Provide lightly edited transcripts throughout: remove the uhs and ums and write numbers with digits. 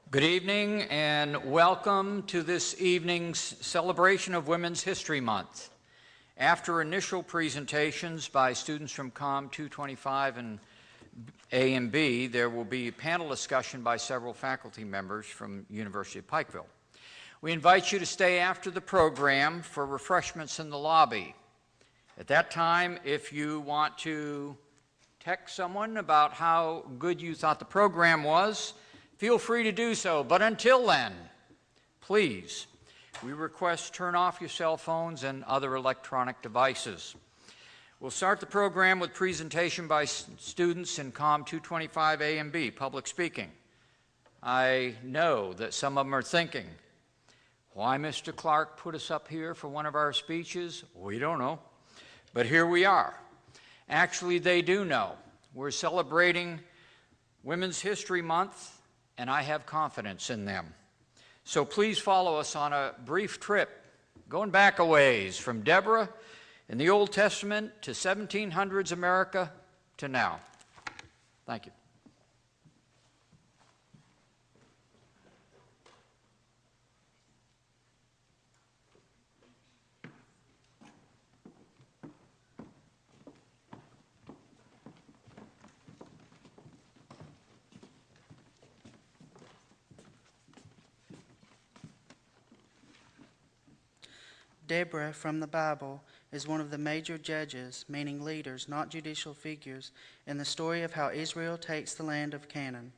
Good evening and welcome to this evening's celebration of Women's History Month. After initial presentations by students from COM 225 and A and B, there will be a panel discussion by several faculty members from University of Pikeville. We invite you to stay after the program for refreshments in the lobby. At that time, if you want to text someone about how good you thought the program was, feel free to do so. But until then, please, we request turn off your cell phones and other electronic devices. We'll start the program with presentation by students in COM 225 A and B, public speaking. I know that some of them are thinking, why Mr. Clark put us up here for one of our speeches? We don't know, but here we are. Actually, they do know. We're celebrating Women's History Month, and I have confidence in them. So please follow us on a brief trip, going back a ways from Deborah in the Old Testament to 1700s America to now. Thank you. Deborah from the Bible is one of the major judges, meaning leaders, not judicial figures, in the story of how Israel takes the land of Canaan.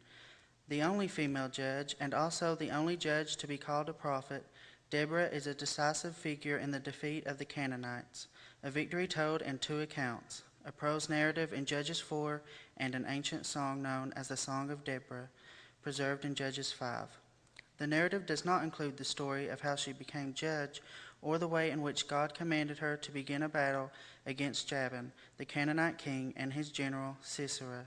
The only female judge, and also the only judge to be called a prophet, Deborah is a decisive figure in the defeat of the Canaanites, a victory told in two accounts, a prose narrative in Judges 4 and an ancient song known as the Song of Deborah, preserved in Judges 5. The narrative does not include the story of how she became judge or the way in which God commanded her to begin a battle against Jabin, the Canaanite king, and his general, Sisera.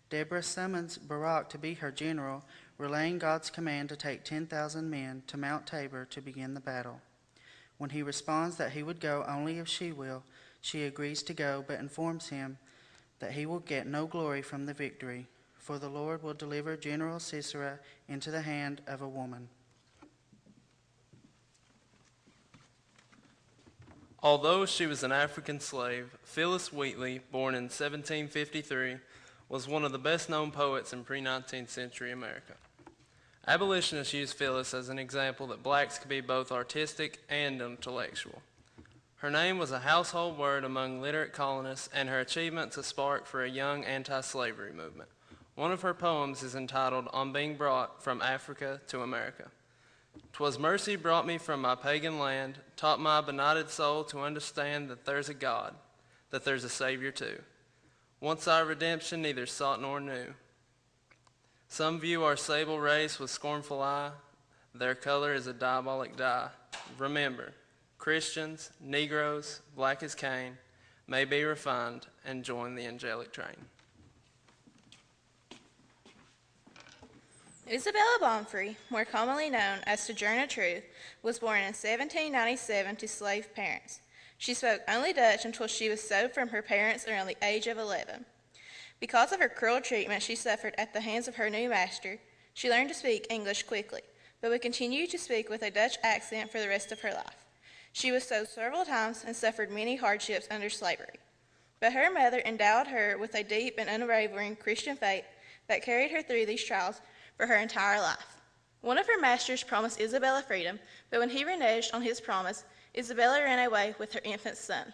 Deborah summons Barak to be her general, relaying God's command to take 10,000 men to Mount Tabor to begin the battle. When he responds that he would go only if she will, she agrees to go, but informs him that he will get no glory from the victory, for the Lord will deliver General Sisera into the hand of a woman. Although she was an African slave, Phyllis Wheatley, born in 1753, was one of the best-known poets in pre-19th century America. Abolitionists used Phyllis as an example that blacks could be both artistic and intellectual. Her name was a household word among literate colonists, and her achievements a spark for a young anti-slavery movement. One of her poems is entitled On Being Brought from Africa to America. 'Twas mercy brought me from my pagan land, taught my benighted soul to understand that there's a God, that there's a Savior too. Once our redemption neither sought nor knew. Some view our sable race with scornful eye, their color is a diabolic dye. Remember, Christians, Negroes, black as Cain, may be refined and join the angelic train. Isabella Baumfree, more commonly known as Sojourner Truth, was born in 1797 to slave parents. She spoke only Dutch until she was sold from her parents around the age of 11. Because of her cruel treatment she suffered at the hands of her new master, she learned to speak English quickly, but would continue to speak with a Dutch accent for the rest of her life. She was sold several times and suffered many hardships under slavery. But her mother endowed her with a deep and unwavering Christian faith that carried her through these trials for her entire life. One of her masters promised Isabella freedom, but when he reneged on his promise, Isabella ran away with her infant son.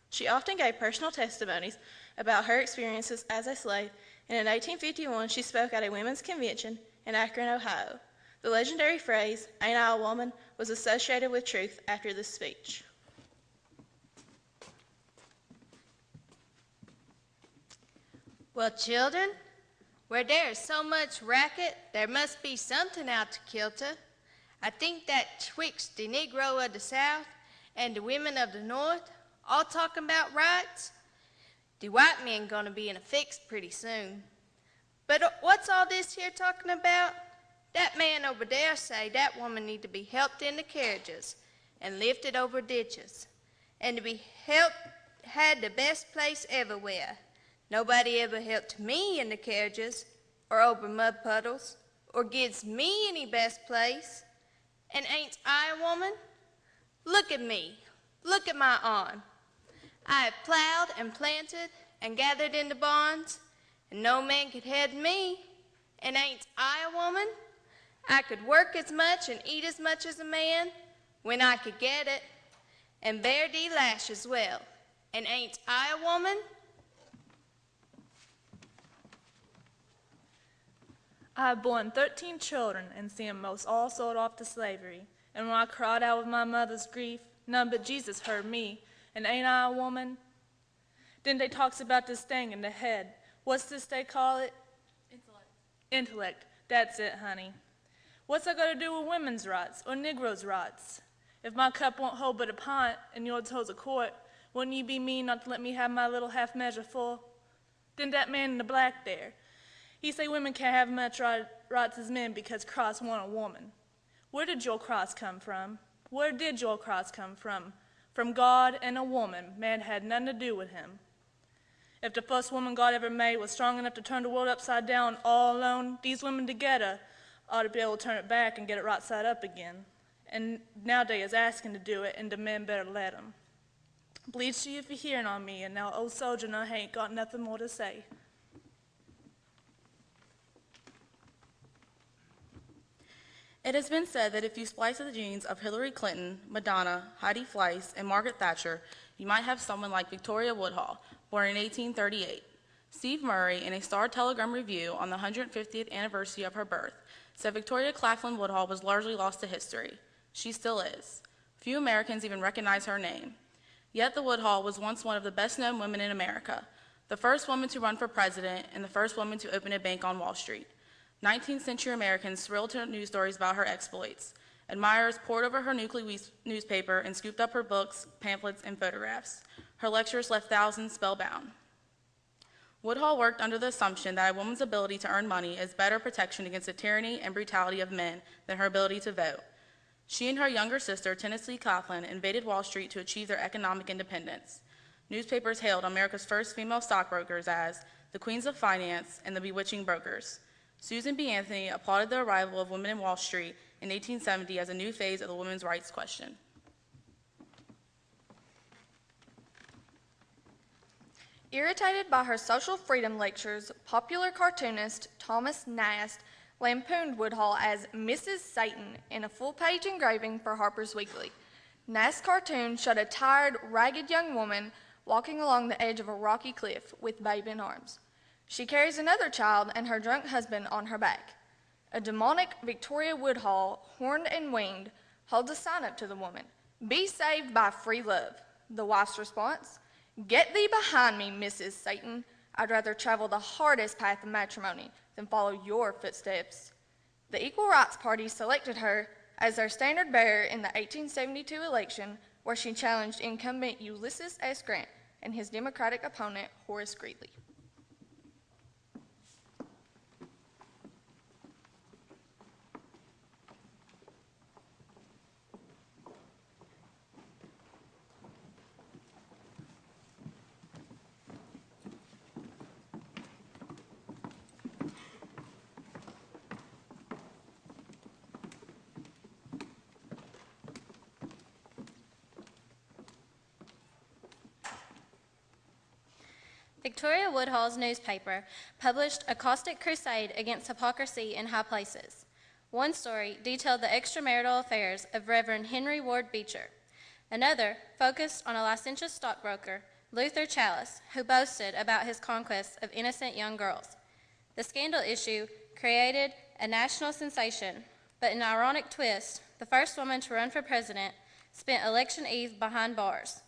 She often gave personal testimonies about her experiences as a slave, and in 1851 she spoke at a women's convention in Akron, Ohio. The legendary phrase, "Ain't I a woman?" was associated with Truth after this speech. Well, children, where there is so much racket, there must be something out to kilter. I think that twixt the Negro of the South and the women of the North, all talking about rights, the white men gonna be in a fix pretty soon. But what's all this here talking about? That man over there say that woman need to be helped in the carriages and lifted over ditches, and to be helped had the best place everywhere. Nobody ever helped me in the carriages or over mud puddles or gives me any best place. And ain't I a woman? Look at me. Look at my arm. I have plowed and planted and gathered into barns, and no man could head me. And ain't I a woman? I could work as much and eat as much as a man when I could get it, and bear de lash as well. And ain't I a woman? I have borne 13 children and seen 'em most all sold off to slavery. And when I cried out with my mother's grief, none but Jesus heard me. And ain't I a woman? Then they talks about this thing in the head. What's this they call it? Intellect. That's it, honey. What's that got to do with women's rights or Negroes' rights? If my cup won't hold but a pint and yours holds a quart, wouldn't you be mean not to let me have my little half measure full? Then that man in the black there, he say women can't have much rights as men because Christ want a woman. Where did your cross come from? Where did your cross come from? From God and a woman. Man had nothing to do with him. If the first woman God ever made was strong enough to turn the world upside down all alone, these women together ought to be able to turn it back and get it right side up again. And nowadays is asking to do it, and the men better let them. Bleeds to you if you're hearing on me, and now old soldier and I ain't got nothing more to say. It has been said that if you splice the genes of Hillary Clinton, Madonna, Heidi Fleiss, and Margaret Thatcher, you might have someone like Victoria Woodhull, born in 1838. Steve Murray, in a Star-Telegram review on the 150th anniversary of her birth, said Victoria Claflin Woodhull was largely lost to history. She still is. Few Americans even recognize her name. Yet the Woodhull was once one of the best-known women in America, the first woman to run for president and the first woman to open a bank on Wall Street. 19th century Americans thrilled to news stories about her exploits. Admirers pored over her newspaper and scooped up her books, pamphlets, and photographs. Her lectures left thousands spellbound. Woodhull worked under the assumption that a woman's ability to earn money is better protection against the tyranny and brutality of men than her ability to vote. She and her younger sister, Tennessee Claflin, invaded Wall Street to achieve their economic independence. Newspapers hailed America's first female stockbrokers as the Queens of Finance and the Bewitching Brokers. Susan B. Anthony applauded the arrival of women in Wall Street in 1870 as a new phase of the women's rights question. Irritated by her social freedom lectures, popular cartoonist Thomas Nast lampooned Woodhull as Mrs. Satan in a full-page engraving for Harper's Weekly. Nast's cartoon showed a tired, ragged young woman walking along the edge of a rocky cliff with babe in arms. She carries another child and her drunk husband on her back. A demonic Victoria Woodhull, horned and winged, holds a sign up to the woman, "Be saved by free love." The wife's response, "Get thee behind me, Mrs. Satan. I'd rather travel the hardest path of matrimony than follow your footsteps." The Equal Rights Party selected her as their standard bearer in the 1872 election, where she challenged incumbent Ulysses S. Grant and his Democratic opponent, Horace Greeley. Victoria Woodhull's newspaper published a caustic crusade against hypocrisy in high places. One story detailed the extramarital affairs of Reverend Henry Ward Beecher. Another focused on a licentious stockbroker, Luther Challis, who boasted about his conquests of innocent young girls. The scandal issue created a national sensation, but in an ironic twist, the first woman to run for president spent election eve behind bars.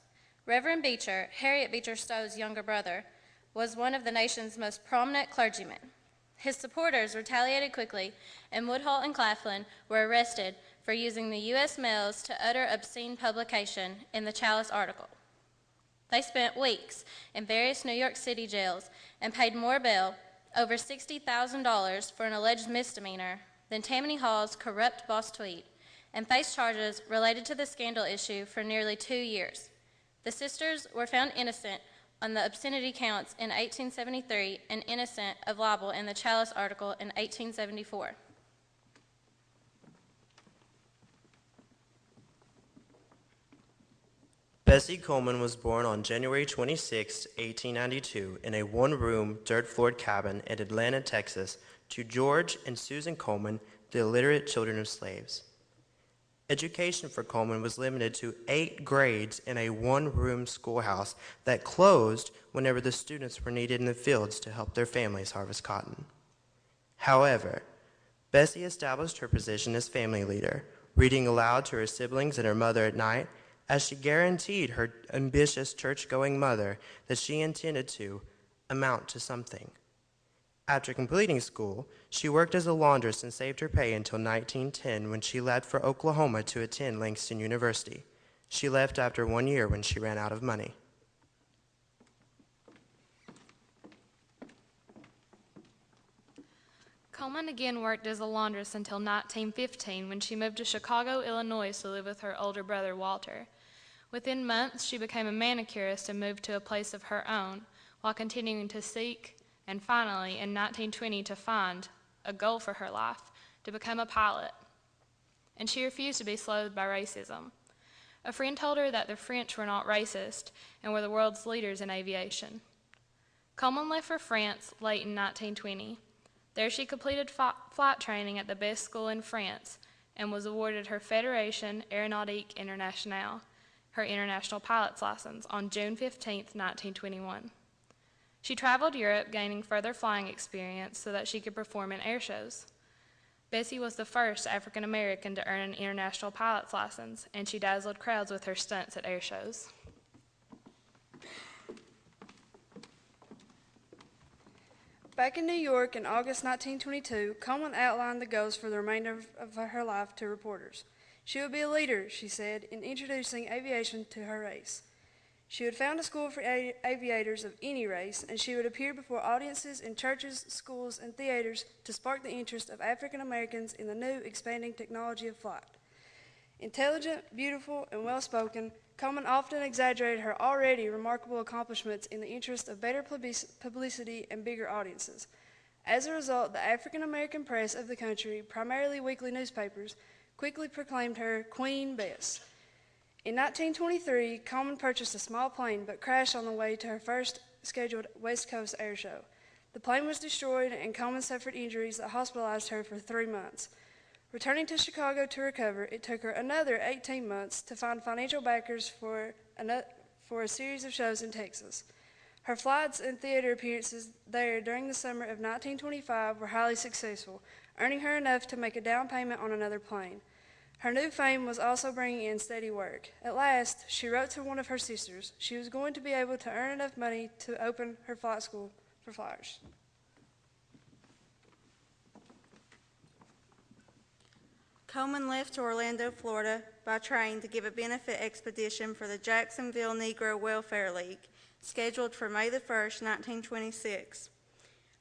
Reverend Beecher, Harriet Beecher Stowe's younger brother, was one of the nation's most prominent clergymen. His supporters retaliated quickly, and Woodhull and Claflin were arrested for using the U.S. mails to utter obscene publication in the Challis article. They spent weeks in various New York City jails and paid more bail, over $60,000 for an alleged misdemeanor, than Tammany Hall's corrupt boss Tweed, and faced charges related to the scandal issue for nearly 2 years. The sisters were found innocent on the obscenity counts in 1873 and innocent of libel in the Challis article in 1874. Bessie Coleman was born on January 26, 1892, in a one-room, dirt-floored cabin in Atlanta, Texas, to George and Susan Coleman, the illiterate children of slaves. Education for Coleman was limited to 8 grades in a one-room schoolhouse that closed whenever the students were needed in the fields to help their families harvest cotton. However, Bessie established her position as family leader, reading aloud to her siblings and her mother at night, as she guaranteed her ambitious church-going mother that she intended to amount to something. After completing school, she worked as a laundress and saved her pay until 1910 when she left for Oklahoma to attend Langston University. She left after 1 year when she ran out of money. Coleman again worked as a laundress until 1915 when she moved to Chicago, Illinois to live with her older brother, Walter. Within months, she became a manicurist and moved to a place of her own, while continuing to seek, and finally, in 1920, to find a goal for her life, to become a pilot. And she refused to be slowed by racism. A friend told her that the French were not racist and were the world's leaders in aviation. Coleman left for France late in 1920. There she completed flight training at the best school in France and was awarded her Fédération Aéronautique Internationale, her international pilot's license, on June 15, 1921. She traveled Europe, gaining further flying experience so that she could perform in air shows. Bessie was the first African American to earn an international pilot's license, and she dazzled crowds with her stunts at air shows. Back in New York in August 1922, Coleman outlined the goals for the remainder of her life to reporters. She would be a leader, she said, in introducing aviation to her race. She would found a school for aviators of any race, and she would appear before audiences in churches, schools, and theaters to spark the interest of African Americans in the new, expanding technology of flight. Intelligent, beautiful, and well-spoken, Coleman often exaggerated her already remarkable accomplishments in the interest of better publicity and bigger audiences. As a result, the African American press of the country, primarily weekly newspapers, quickly proclaimed her Queen Bess. In 1923, Coleman purchased a small plane but crashed on the way to her first scheduled West Coast air show. The plane was destroyed and Coleman suffered injuries that hospitalized her for 3 months. Returning to Chicago to recover, it took her another 18 months to find financial backers for a series of shows in Texas. Her flights and theater appearances there during the summer of 1925 were highly successful, earning her enough to make a down payment on another plane. Her new fame was also bringing in steady work. At last, she wrote to one of her sisters she was going to be able to earn enough money to open her flight school for flyers. Coleman left to Orlando, Florida by train to give a benefit expedition for the Jacksonville Negro Welfare League, scheduled for May 1, 1926.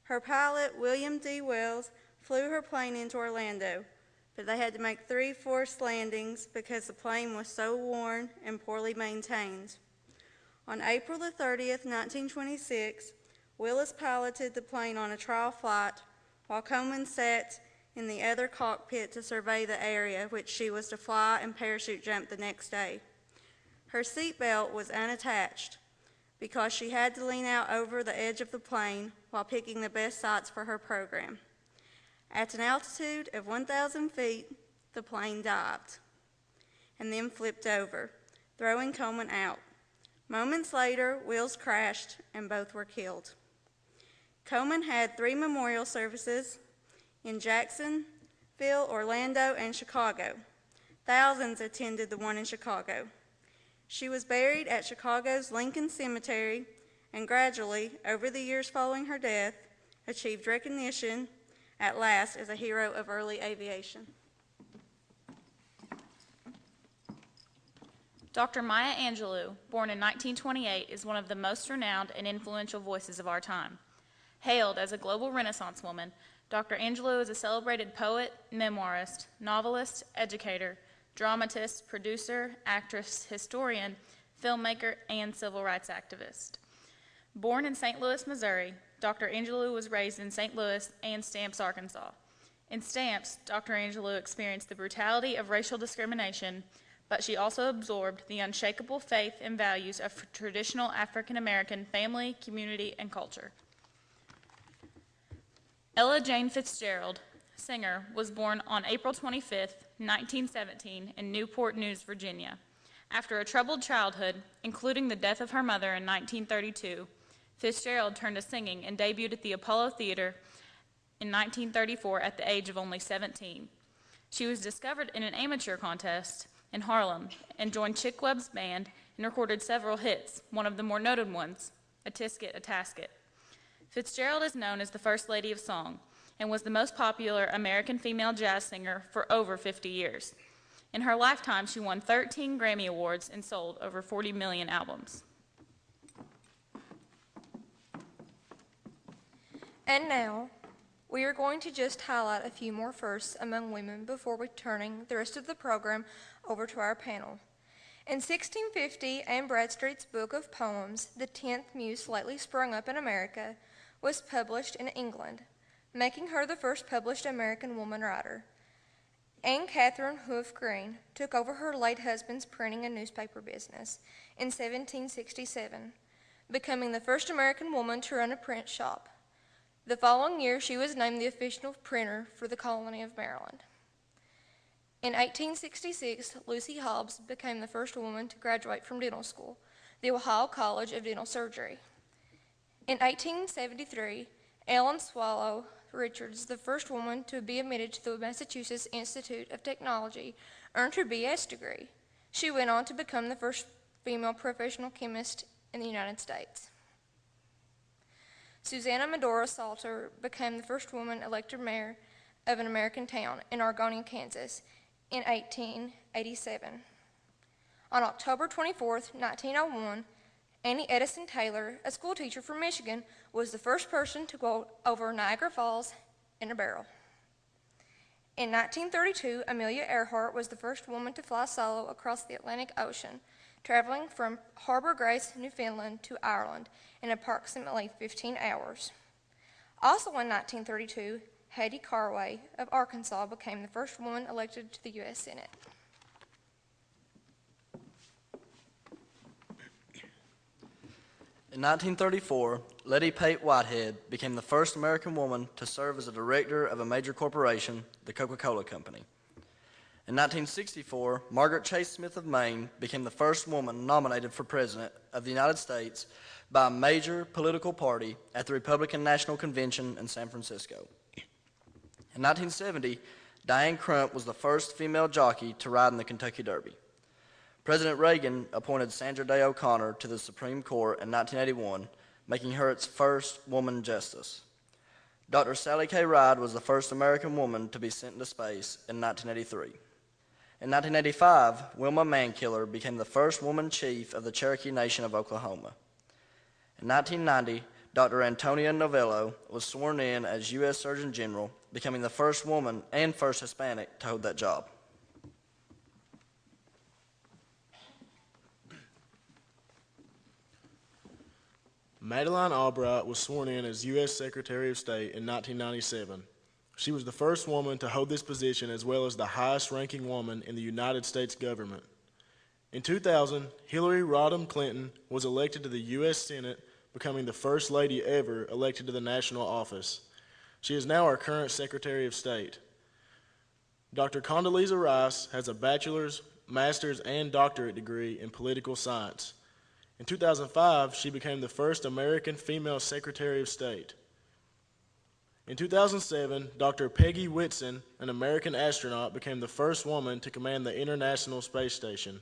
Her pilot, William D. Wells, flew her plane into Orlando, but they had to make 3 forced landings because the plane was so worn and poorly maintained. On April 30, 1926, Willis piloted the plane on a trial flight while Coleman sat in the other cockpit to survey the area which she was to fly and parachute jump the next day. Her seatbelt was unattached because she had to lean out over the edge of the plane while picking the best sites for her program. At an altitude of 1,000 feet, the plane dived and then flipped over, throwing Coleman out. Moments later, wheels crashed and both were killed. Coleman had 3 memorial services in Jacksonville, Orlando, and Chicago. Thousands attended the one in Chicago. She was buried at Chicago's Lincoln Cemetery and gradually, over the years following her death, achieved recognition at last as a hero of early aviation. Dr. Maya Angelou, born in 1928, is one of the most renowned and influential voices of our time. Hailed as a global Renaissance woman, Dr. Angelou is a celebrated poet, memoirist, novelist, educator, dramatist, producer, actress, historian, filmmaker, and civil rights activist. Born in St. Louis, Missouri, Dr. Angelou was raised in St. Louis and Stamps, Arkansas. In Stamps, Dr. Angelou experienced the brutality of racial discrimination, but she also absorbed the unshakable faith and values of traditional African American family, community, and culture. Ella Jane Fitzgerald, singer, was born on April 25, 1917, in Newport News, Virginia. After a troubled childhood, including the death of her mother in 1932, Fitzgerald turned to singing and debuted at the Apollo Theater in 1934 at the age of only 17. She was discovered in an amateur contest in Harlem and joined Chick Webb's band and recorded several hits, one of the more noted ones, A Tisket, a Tasket. Fitzgerald is known as the First Lady of Song and was the most popular American female jazz singer for over 50 years. In her lifetime, she won 13 Grammy Awards and sold over 40 million albums. And now, we are going to just highlight a few more firsts among women before returning the rest of the program over to our panel. In 1650, Anne Bradstreet's book of poems, The 10th Muse Lately Sprung Up in America, was published in England, making her the first published American woman writer. Anne Catherine Hoof Green took over her late husband's printing and newspaper business in 1767, becoming the first American woman to run a print shop. The following year, she was named the official printer for the colony of Maryland. In 1866, Lucy Hobbs became the first woman to graduate from dental school, the Ohio College of Dental Surgery. In 1873, Ellen Swallow Richards, the first woman to be admitted to the Massachusetts Institute of Technology, earned her B.S. degree. She went on to become the first female professional chemist in the United States. Susanna Medora Salter became the first woman elected mayor of an American town in Argonia, Kansas, in 1887. On October 24, 1901, Annie Edison Taylor, a schoolteacher from Michigan, was the first person to go over Niagara Falls in a barrel. In 1932, Amelia Earhart was the first woman to fly solo across the Atlantic Ocean, traveling from Harbor Grace, Newfoundland to Ireland in approximately 15 hours. Also in 1932, Hattie Carway of Arkansas became the first woman elected to the U.S. Senate. In 1934, Letty Pate Whitehead became the first American woman to serve as a director of a major corporation, the Coca-Cola Company. In 1964, Margaret Chase Smith of Maine became the first woman nominated for President of the United States by a major political party at the Republican National Convention in San Francisco. In 1970, Diane Crump was the first female jockey to ride in the Kentucky Derby. President Reagan appointed Sandra Day O'Connor to the Supreme Court in 1981, making her its first woman justice. Dr. Sally K. Ride was the first American woman to be sent into space in 1983. In 1985, Wilma Mankiller became the first woman chief of the Cherokee Nation of Oklahoma. In 1990, Dr. Antonia Novello was sworn in as U.S. Surgeon General, becoming the first woman and first Hispanic to hold that job. Madeleine Albright was sworn in as U.S. Secretary of State in 1997. She was the first woman to hold this position as well as the highest-ranking woman in the United States government. In 2000, Hillary Rodham Clinton was elected to the U.S. Senate, becoming the first lady ever elected to the national office. She is now our current Secretary of State. Dr. Condoleezza Rice has a bachelor's, master's, and doctorate degree in political science. In 2005, she became the first American female Secretary of State. In 2007, Dr. Peggy Whitson, an American astronaut, became the first woman to command the International Space Station.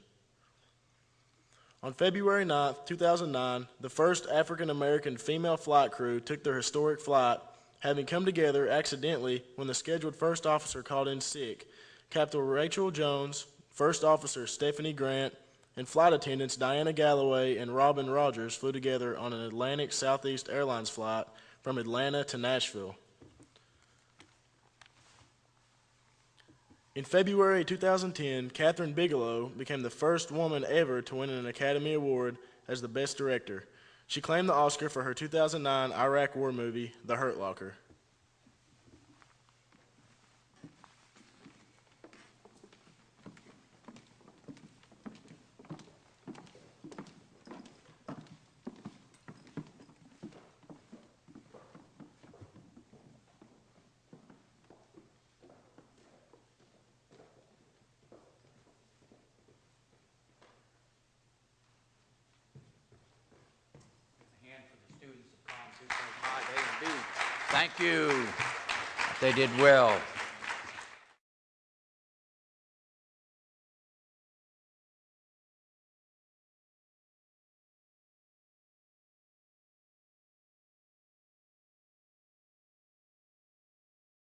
On February 9, 2009, the first African American female flight crew took their historic flight, having come together accidentally when the scheduled first officer called in sick. Captain Rachel Jones, First Officer Stephanie Grant, and flight attendants Diana Galloway and Robin Rogers flew together on an Atlantic Southeast Airlines flight from Atlanta to Nashville. In February 2010, Kathryn Bigelow became the first woman ever to win an Academy Award as the Best Director. She claimed the Oscar for her 2009 Iraq War movie, The Hurt Locker. Thank you. They did well.